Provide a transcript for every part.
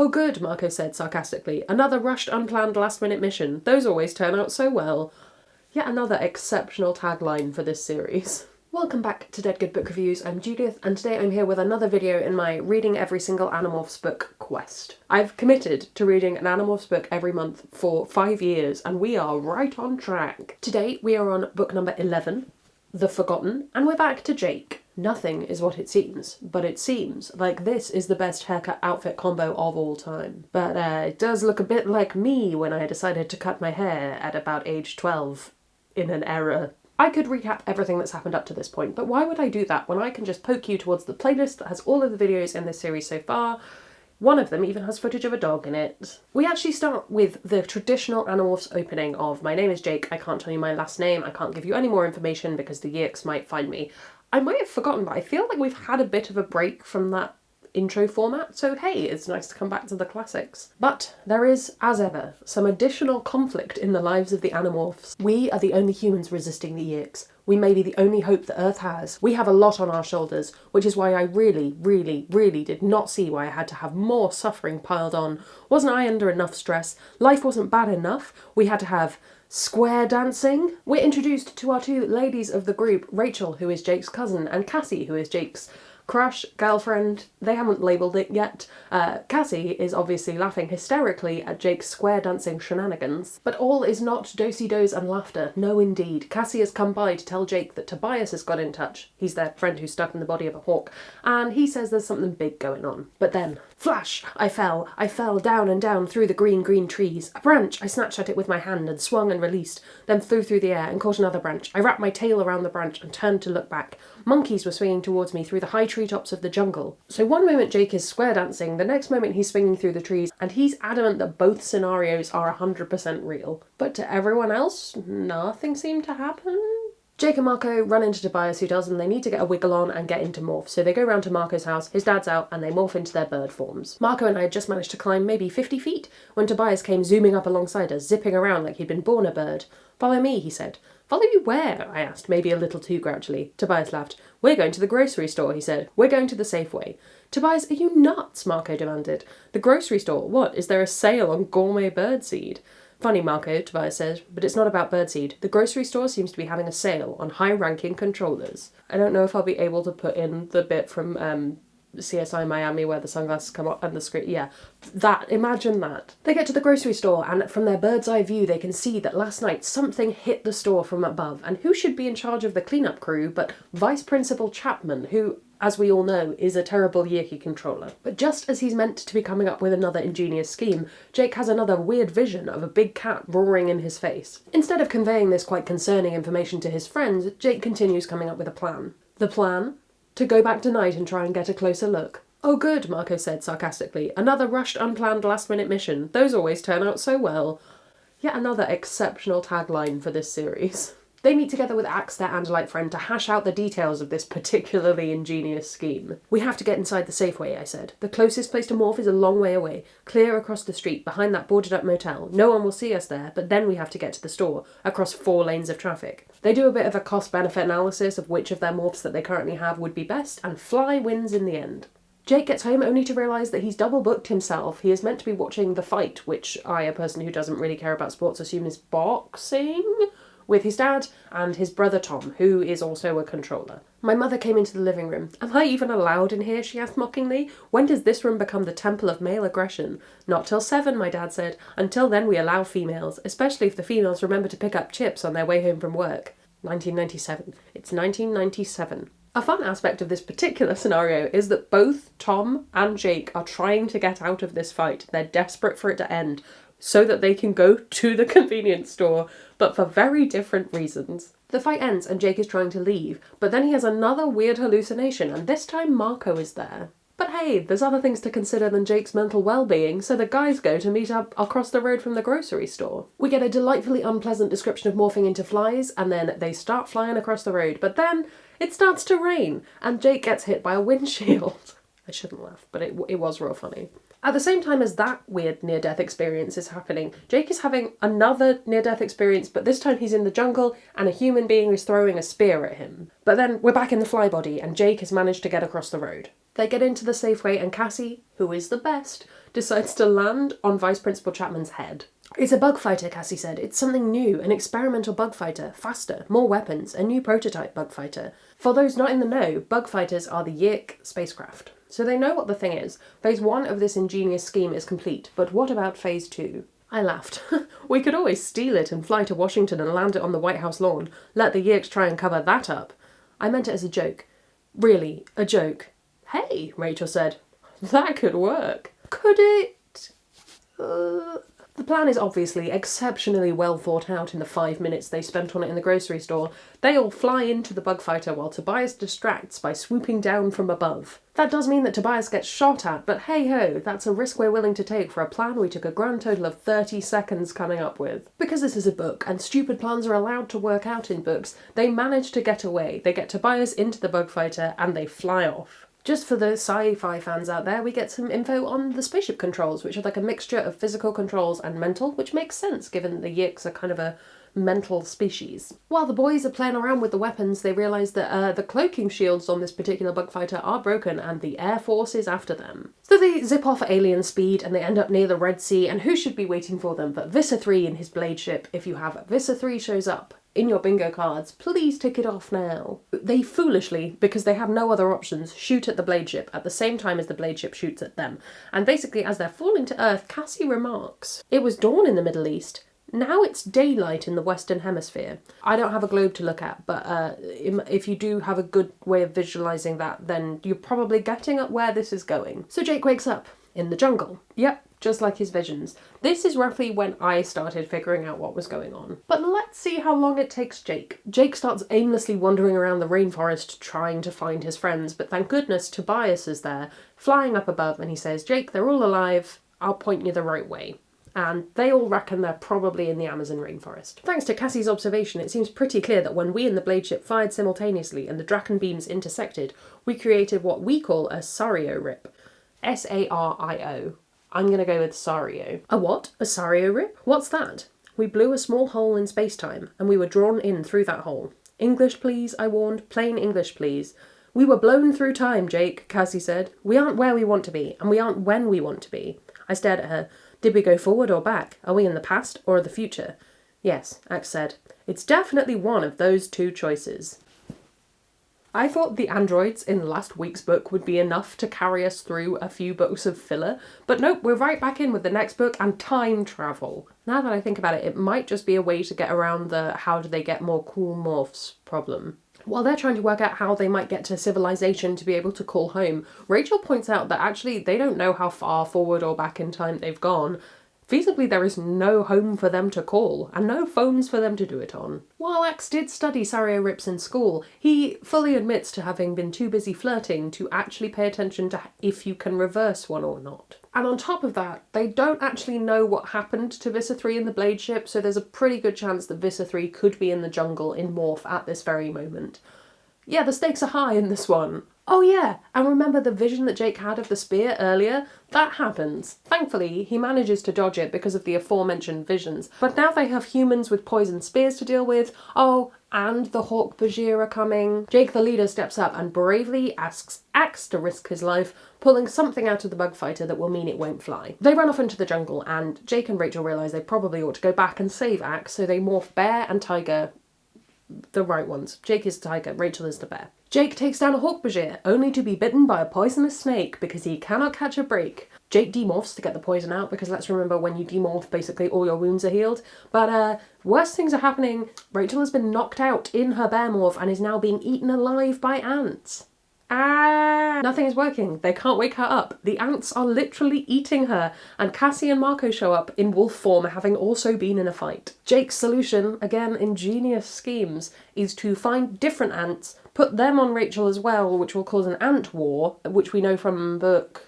"Oh good," Marco said sarcastically. "Another rushed, unplanned, last-minute mission. Those always turn out so well." Yet another exceptional tagline for this series. Welcome back to Dead Good Book Reviews. I'm Judith, and today I'm here with another video in my reading every single Animorphs book quest. I've committed to reading an Animorphs book every month for 5 years, and we are right on track. Today we are on book number 11, The Forgotten, and we're back to Jake. Nothing is what it seems, but it seems like this is the best haircut outfit combo of all time. But it does look a bit like me when I decided to cut my hair at about age 12 in an era. I could recap everything that's happened up to this point, but why would I do that when I can just poke you towards the playlist that has all of the videos in this series so far? One of them even has footage of a dog in it. We actually start with the traditional Animorphs opening of "My name is Jake, I can't tell you my last name, I can't give you any more information because the Yeerks might find me." I might have forgotten, but I feel like we've had a bit of a break from that intro format, so hey, it's nice to come back to the classics. But there is, as ever, some additional conflict in the lives of the Animorphs. We are the only humans resisting the Yeerks. We may be the only hope that Earth has. We have a lot on our shoulders, which is why I really did not see why I had to have more suffering piled on. Wasn't I under enough stress? Life wasn't bad enough? We had to have square dancing? We're introduced to our two ladies of the group, Rachel, who is Jake's cousin, and Cassie, who is Jake's crush, girlfriend. They haven't labelled it yet. Cassie is obviously laughing hysterically at Jake's square dancing shenanigans. But all is not do-si-dos and laughter. No indeed. Cassie has come by to tell Jake that Tobias has got in touch. He's their friend who's stuck in the body of a hawk. And he says there's something big going on. But then, flash! I fell down and down through the green trees. A branch! I snatched at it with my hand and swung and released, then flew through the air and caught another branch. I wrapped my tail around the branch and turned to look back. Monkeys were swinging towards me through the high treetops of the jungle. So one moment Jake is square dancing, the next moment he's swinging through the trees, and he's adamant that both scenarios are 100% real. But to everyone else, nothing seemed to happen. Jake and Marco run into Tobias, who does, and they need to get a wiggle on and get into morph. So they go round to Marco's house, his dad's out, and they morph into their bird forms. Marco and I had just managed to climb maybe 50 feet when Tobias came zooming up alongside us, zipping around like he'd been born a bird. "Follow me," he said. "Follow you where?" I asked, maybe a little too grouchily. Tobias laughed. "We're going to the grocery store," he said. "We're going to the Safeway." "Tobias, are you nuts?" Marco demanded. "The grocery store? What, is there a sale on gourmet birdseed?" "Funny, Marco," Tobias said, "but it's not about birdseed. The grocery store seems to be having a sale on high-ranking controllers." I don't know if I'll be able to put in the bit from CSI Miami where the sunglasses come up and the screen. Yeah, imagine that. They get to the grocery store, and from their bird's eye view they can see that last night something hit the store from above, and who should be in charge of the cleanup crew but Vice Principal Chapman, who, as we all know, is a terrible Yeerky controller. But just as he's meant to be coming up with another ingenious scheme, Jake has another weird vision of a big cat roaring in his face. Instead of conveying this quite concerning information to his friends, Jake continues coming up with a plan. The plan? To go back tonight and try and get a closer look. "Oh good," Marco said sarcastically. "Another rushed, unplanned, last-minute mission. Those always turn out so well." Yet another exceptional tagline for this series. They meet together with Axe, their Andalite friend, to hash out the details of this particularly ingenious scheme. "We have to get inside the Safeway," I said. "The closest place to morph is a long way away, clear across the street, behind that boarded-up motel. No one will see us there, but then we have to get to the store, across 4 lanes of traffic." They do a bit of a cost-benefit analysis of which of their morphs that they currently have would be best, and Fly wins in the end. Jake gets home only to realise that he's double-booked himself. He is meant to be watching the fight, which I, a person who doesn't really care about sports, assume is boxing, with his dad and his brother Tom, who is also a controller. My mother came into the living room. "Am I even allowed in here?" she asked mockingly. "When does this room become the temple of male aggression?" "Not till 7, my dad said. Until then we allow females, especially if the females remember to pick up chips on their way home from work." 1997. It's 1997. A fun aspect of this particular scenario is that both Tom and Jake are trying to get out of this fight. They're desperate for it to end, so that they can go to the convenience store, but for very different reasons. The fight ends and Jake is trying to leave, but then he has another weird hallucination, and this time Marco is there. But hey, there's other things to consider than Jake's mental well-being, so the guys go to meet up across the road from the grocery store. We get a delightfully unpleasant description of morphing into flies, and then they start flying across the road, but then it starts to rain, and Jake gets hit by a windshield. I shouldn't laugh, but it was real funny. At the same time as that weird near-death experience is happening, Jake is having another near-death experience, but this time he's in the jungle and a human being is throwing a spear at him. But then we're back in the flybody and Jake has managed to get across the road. They get into the Safeway and Cassie, who is the best, decides to land on Vice Principal Chapman's head. It's a bug fighter, Cassie said. It's something new, an experimental bug fighter, faster, more weapons, a new prototype bug fighter. For those not in the know, bug fighters are the Yeerk spacecraft. So they know what the thing is. Phase 1 of this ingenious scheme is complete, but what about Phase 2? I laughed. We could always steal it and fly to Washington and land it on the White House lawn. Let the Yeerks try and cover that up. I meant it as a joke. Really, a joke. Hey, Rachel said. That could work. Could it? The plan is obviously exceptionally well thought out in the 5 minutes they spent on it in the grocery store. They all fly into the bug fighter while Tobias distracts by swooping down from above. That does mean that Tobias gets shot at, but hey-ho, that's a risk we're willing to take for a plan we took a grand total of 30 seconds coming up with. Because this is a book, and stupid plans are allowed to work out in books, they manage to get away. They get Tobias into the bug fighter, and they fly off. Just for the sci-fi fans out there, we get some info on the spaceship controls, which are like a mixture of physical controls and mental, which makes sense given the Yeerks are kind of a mental species. While the boys are playing around with the weapons, they realise that the cloaking shields on this particular bug fighter are broken and the Air Force is after them. So they zip off at alien speed and they end up near the Red Sea, and who should be waiting for them but Visser 3 in his blade ship. If you have Visser 3 shows up in your bingo cards, please tick it off now. They foolishly, because they have no other options, shoot at the blade ship at the same time as the blade ship shoots at them. And basically, as they're falling to Earth, Cassie remarks, "It was dawn in the Middle East. Now it's daylight in the Western Hemisphere." I don't have a globe to look at, but if you do have a good way of visualising that, then you're probably getting at where this is going. So Jake wakes up in the jungle. Yep, just like his visions. This is roughly when I started figuring out what was going on. But let's see how long it takes Jake. Jake starts aimlessly wandering around the rainforest trying to find his friends, but thank goodness Tobias is there, flying up above, and he says, "Jake, they're all alive. I'll point you the right way." And they all reckon they're probably in the Amazon rainforest. Thanks to Cassie's observation, it seems pretty clear that when we and the blade ship fired simultaneously and the Draken beams intersected, we created what we call a Sario rip. S-A-R-I-O. I'm going to go with Sario. A what? A Sario rip? What's that? We blew a small hole in space-time, and we were drawn in through that hole. English, please, I warned. Plain English, please. We were blown through time, Jake, Cassie said. We aren't where we want to be, and we aren't when we want to be. I stared at her. Did we go forward or back? Are we in the past or the future? Yes, Axe said. It's definitely one of those two choices. I thought the androids in last week's book would be enough to carry us through a few books of filler, but nope, we're right back in with the next book and time travel. Now that I think about it, it might just be a way to get around the how do they get more cool morphs problem. While they're trying to work out how they might get to civilization to be able to call home, Rachel points out that actually they don't know how far forward or back in time they've gone. Feasibly, there is no home for them to call, and no phones for them to do it on. While Axe did study Sario rips in school, he fully admits to having been too busy flirting to actually pay attention to if you can reverse one or not. And on top of that, they don't actually know what happened to Visser 3 in the blade ship, so there's a pretty good chance that Visser 3 could be in the jungle in Morph at this very moment. Yeah, the stakes are high in this one. Oh yeah, and remember the vision that Jake had of the spear earlier? That happens. Thankfully, he manages to dodge it because of the aforementioned visions. But now they have humans with poison spears to deal with. Oh, and the Hawk Bajir are coming. Jake the leader steps up and bravely asks Axe to risk his life, pulling something out of the bug fighter that will mean it won't fly. They run off into the jungle, and Jake and Rachel realise they probably ought to go back and save Axe, so they morph Bear and Tiger. The right ones. Jake is the tiger, Rachel is the bear. Jake takes down a Hawk Bajir, only to be bitten by a poisonous snake because he cannot catch a break. Jake demorphs to get the poison out because let's remember when you demorph, basically all your wounds are healed. But worse things are happening. Rachel has been knocked out in her bear morph and is now being eaten alive by ants. Nothing is working. They can't wake her up. The ants are literally eating her, and Cassie and Marco show up in wolf form, having also been in a fight. Jake's solution, again ingenious schemes, is to find different ants, put them on Rachel as well, which will cause an ant war, which we know from book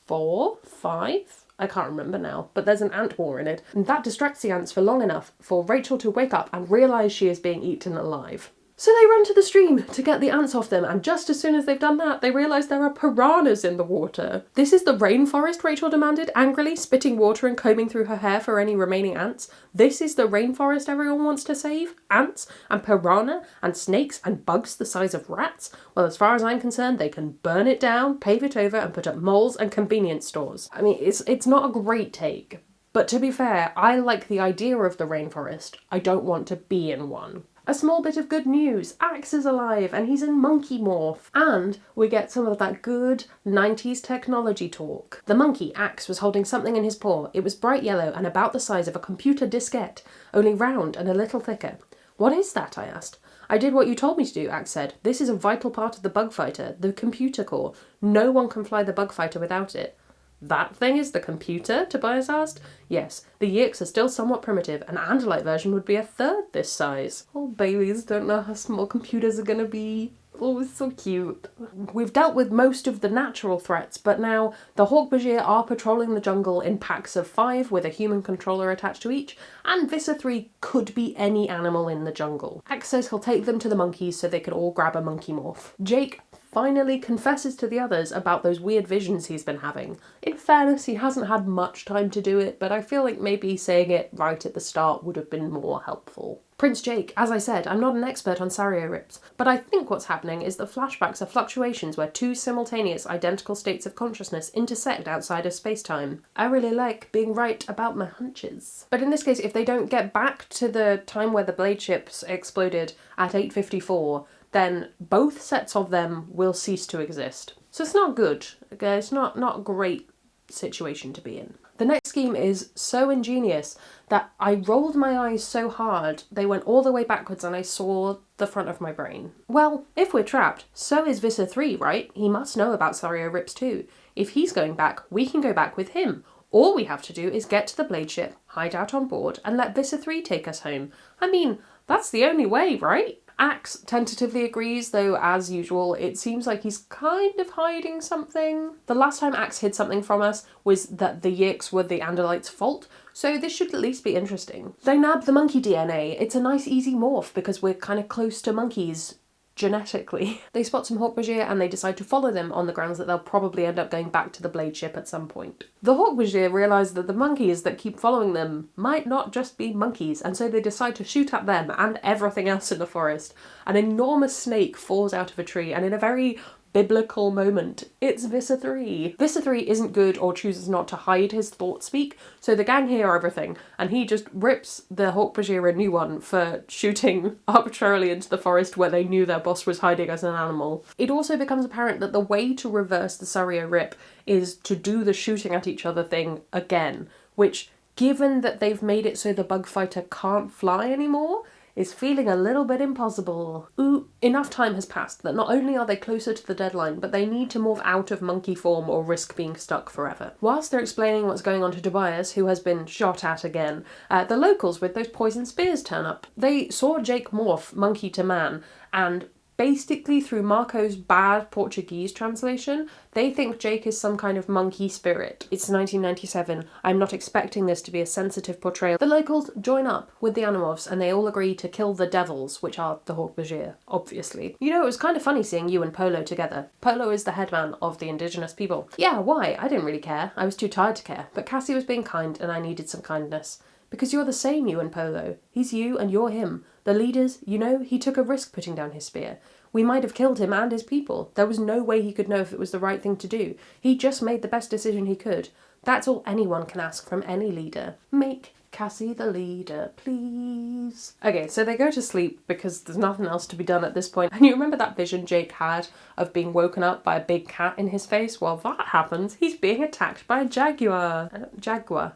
4? 5? I can't remember now, but there's an ant war in it, and that distracts the ants for long enough for Rachel to wake up and realise she is being eaten alive. So they run to the stream to get the ants off them, and just as soon as they've done that, they realise there are piranhas in the water. This is the rainforest, Rachel demanded, angrily, spitting water and combing through her hair for any remaining ants. This is the rainforest everyone wants to save? Ants and piranha and snakes and bugs the size of rats? Well, as far as I'm concerned, they can burn it down, pave it over, and put up moles and convenience stores. I mean, it's not a great take. But to be fair, I like the idea of the rainforest. I don't want to be in one. A small bit of good news, Axe is alive and he's in monkey morph. And we get some of that good 90s technology talk. The monkey, Axe, was holding something in his paw. It was bright yellow and about the size of a computer diskette, only round and a little thicker. What is that? I asked. I did what you told me to do, Axe said. This is a vital part of the bug fighter, the computer core. No one can fly the bug fighter without it. That thing is the computer? Tobias asked. Yes, the Yeeks are still somewhat primitive. An Andalite version would be a third this size. Oh, babies don't know how small computers are gonna be. Oh, it's so cute. We've dealt with most of the natural threats, but now the Hawk-Bajir are patrolling the jungle in packs of 5 with a human controller attached to each, and Visser 3 could be any animal in the jungle. Axe says he'll take them to the monkeys so they can all grab a monkey morph. Jake finally confesses to the others about those weird visions he's been having. In fairness, he hasn't had much time to do it, but I feel like maybe saying it right at the start would have been more helpful. Prince Jake, as I said, I'm not an expert on Sario-rips, but I think what's happening is that flashbacks are fluctuations where 2 simultaneous identical states of consciousness intersect outside of space-time. I really like being right about my hunches. But in this case, if they don't get back to the time where the blade ships exploded at 8:54, then both sets of them will cease to exist. So it's not good. Okay? It's not a great situation to be in. The next scheme is so ingenious that I rolled my eyes so hard they went all the way backwards and I saw the front of my brain. Well, if we're trapped, so is Visser 3, right? He must know about Sario-rips too. If he's going back, we can go back with him. All we have to do is get to the blade ship, hide out on board, and let Visser 3 take us home. I mean, that's the only way, right? Axe tentatively agrees, though as usual, it seems like he's kind of hiding something. The last time Axe hid something from us was that the Yeeks were the Andalites' fault, so this should at least be interesting. They nab the monkey DNA. It's a nice easy morph because we're kind of close to monkeys genetically. They spot some Hawk-Bajir and they decide to follow them on the grounds that they'll probably end up going back to the blade ship at some point. The Hawk-Bajir realise that the monkeys that keep following them might not just be monkeys, and so they decide to shoot at them and everything else in the forest. An enormous snake falls out of a tree, and in a very biblical moment, it's Visser 3. Visser 3 isn't good or chooses not to hide his thought speak, so the gang hear everything, and he just rips the Hawk-Bajir a new one for shooting arbitrarily into the forest where they knew their boss was hiding as an animal. It also becomes apparent that the way to reverse the Sario-rip is to do the shooting at each other thing again, which, given that they've made it so the bug fighter can't fly anymore, is feeling a little bit impossible. Ooh, enough time has passed that not only are they closer to the deadline, but they need to morph out of monkey form or risk being stuck forever. Whilst they're explaining what's going on to Tobias, who has been shot at again, the locals with those poison spears turn up. They saw Jake morph monkey to man, and basically through Marco's bad Portuguese translation, they think Jake is some kind of monkey spirit. It's 1997. I'm not expecting this to be a sensitive portrayal. The locals join up with the Animorphs and they all agree to kill the devils, which are the Hawk-Bajir, obviously. You know, it was kind of funny seeing you and Polo together. Polo is the headman of the indigenous people. Yeah, why? I didn't really care. I was too tired to care. But Cassie was being kind and I needed some kindness. Because you're the same, you and Polo. He's you and you're him. The leaders, you know, he took a risk putting down his spear. We might have killed him and his people. There was no way he could know if it was the right thing to do. He just made the best decision he could. That's all anyone can ask from any leader. Make Cassie the leader, please. Okay, so they go to sleep because there's nothing else to be done at this point. And you remember that vision Jake had of being woken up by a big cat in his face? Well, that happens. He's being attacked by a jaguar. Jaguar.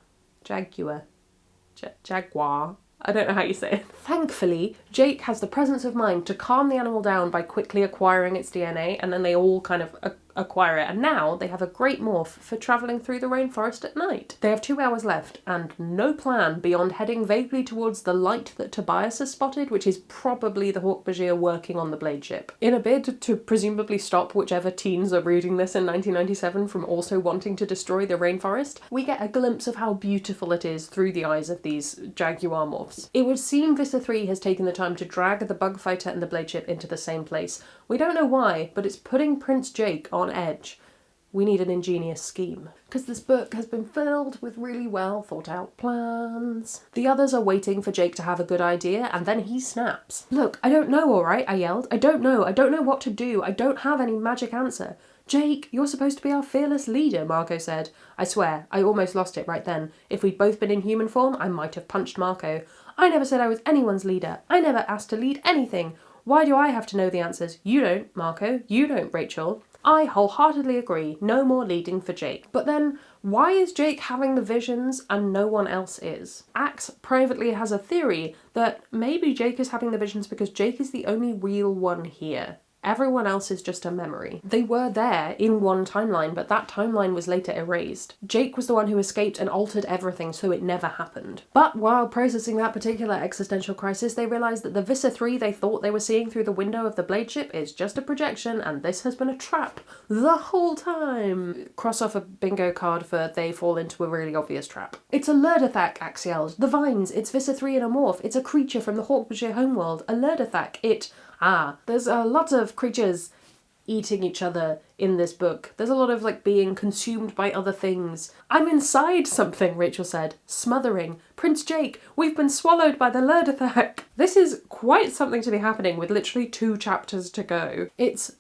I don't know how you say it. Thankfully, Jake has the presence of mind to calm the animal down by quickly acquiring its DNA, and then they all kind of acquire it, and now they have a great morph for travelling through the rainforest at night. They have 2 hours left and no plan beyond heading vaguely towards the light that Tobias has spotted, which is probably the Hawk-Bajir working on the blade ship. In a bid to presumably stop whichever teens are reading this in 1997 from also wanting to destroy the rainforest, we get a glimpse of how beautiful it is through the eyes of these Jaguar morphs. It would seem Vista 3 has taken the time to drag the bug fighter and the blade ship into the same place. We don't know why, but it's putting Prince Jake on edge. We need an ingenious scheme. Because this book has been filled with really well thought out plans. The others are waiting for Jake to have a good idea, and then he snaps. Look, I don't know, alright, I yelled. I don't know what to do. I don't have any magic answer. Jake, you're supposed to be our fearless leader, Marco said. I swear, I almost lost it right then. If we'd both been in human form, I might have punched Marco. I never said I was anyone's leader. I never asked to lead anything. Why do I have to know the answers? You don't, Marco. You don't, Rachel. I wholeheartedly agree. No more leading for Jake. But then, why is Jake having the visions and no one else is? Axe privately has a theory that maybe Jake is having the visions because Jake is the only real one here. Everyone else is just a memory. They were there in one timeline, but that timeline was later erased. Jake was the one who escaped and altered everything, so it never happened. But while processing that particular existential crisis, they realised that the Vista 3 they thought they were seeing through the window of the blade ship is just a projection, and this has been a trap the whole time. Cross off a bingo card for they fall into a really obvious trap. It's a Lurdathak, Axe yelled. The vines, it's Vista 3 in a morph. It's a creature from the Hawk-Bajir homeworld. A Lurdathak, there's a lot of creatures eating each other in this book. There's a lot of, being consumed by other things. I'm inside something, Rachel said, smothering. Prince Jake, we've been swallowed by the Lurdathak. This is quite something to be happening with literally 2 chapters to go. It's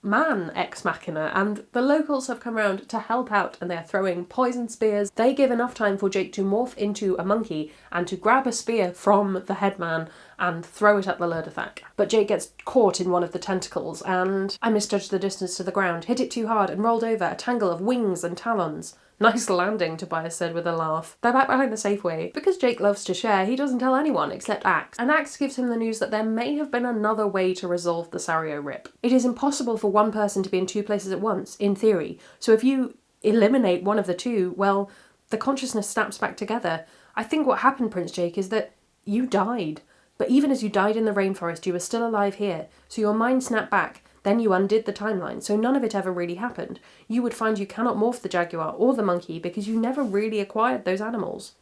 man ex machina, and the locals have come round to help out, and they're throwing poison spears. They give enough time for Jake to morph into a monkey and to grab a spear from the headman and throw it at the Lurdathak. But Jake gets caught in one of the tentacles, and I misjudged the distance to the ground, hit it too hard, and rolled over a tangle of wings and talons. Nice landing, Tobias said with a laugh. They're back behind the Safeway. Because Jake loves to share, he doesn't tell anyone except Axe, and Axe gives him the news that there may have been another way to resolve the Sario rip. It is impossible for one person to be in 2 places at once, in theory, so if you eliminate one of the 2, well, the consciousness snaps back together. I think what happened, Prince Jake, is that you died. But even as you died in the rainforest, you were still alive here, so your mind snapped back. Then you undid the timeline, so none of it ever really happened. You would find you cannot morph the Jaguar or the monkey because you never really acquired those animals.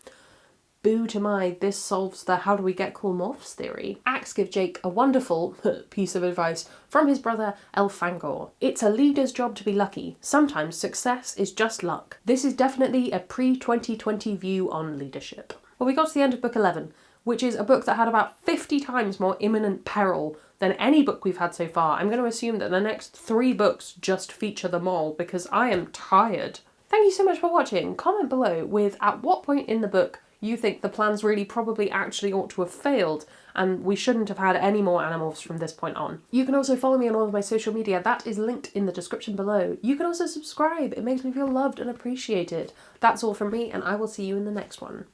Boo to my, this solves the how do we get cool morphs theory. Axe gives Jake a wonderful piece of advice from his brother Elfangor. It's a leader's job to be lucky. Sometimes success is just luck. This is definitely a pre-2020 view on leadership. Well, we got to the end of book 11, which is a book that had about 50 times more imminent peril than any book we've had so far. I'm going to assume that the next 3 books just feature them all because I am tired. Thank you so much for watching. Comment below with at what point in the book you think the plans really probably actually ought to have failed and we shouldn't have had any more Animorphs from this point on. You can also follow me on all of my social media. That is linked in the description below. You can also subscribe. It makes me feel loved and appreciated. That's all from me, and I will see you in the next one.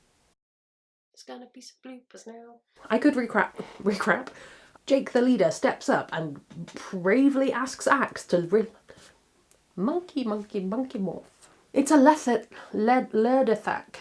There's gonna be some bloopers now. I could recap. Jake the leader steps up and bravely asks Axe to monkey morph. It's a Lurdathak.